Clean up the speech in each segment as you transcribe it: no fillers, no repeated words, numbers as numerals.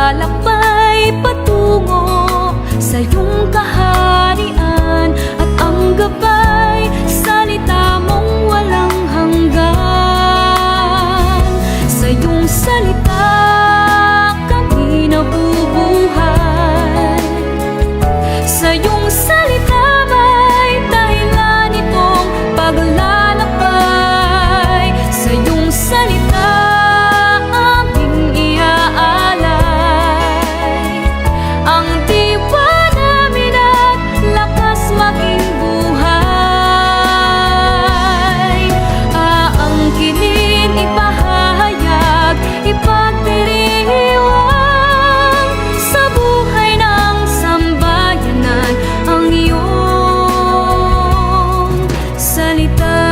Naglalakbay patungo sa iyong kaharian, at ang gabay, salita mong walang hanggan. Sa iyong salita kami nabubuhay. Sa iyong salita may dahilan itong paglalakbay. Sa iyong salita aming iaalay ang diwa namin at lakas maging buhay. Aangkinin, ipahayag, ipagdiriwang sa buhay ng sambayanan ang iyong salita.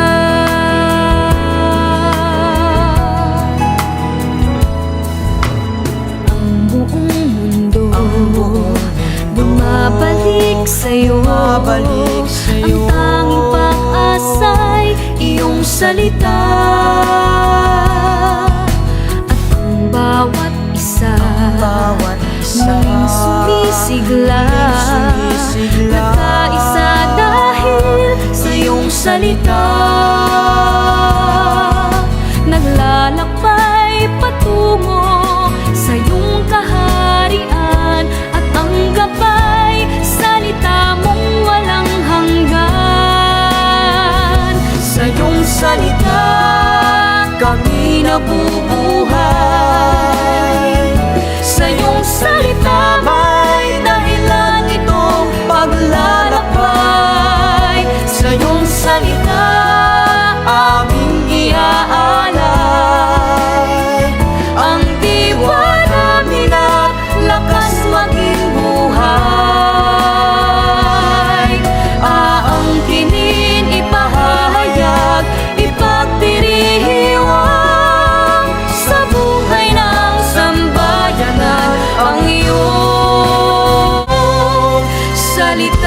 Ang buong mundo bumabalik sa'yo. Ang tanging pag-asa'y iyong salita. At ang bawat isa muling sumisigla, nagkaisa dahil sa iyong salita. Naglalakbay patungo sa iyong kaharian, at ang gabay, salita mong walang hanggan. Sa iyong salita kami nabubuhay. Sa iyong salita may dahilan itong paglalakbay. Sa iyong salita aming iaalay ang diwa namin at lakas maging buhay. Aangkinin, ipahayag, ipagdiriwang sa buhay ng sambayanan ang iyong salita.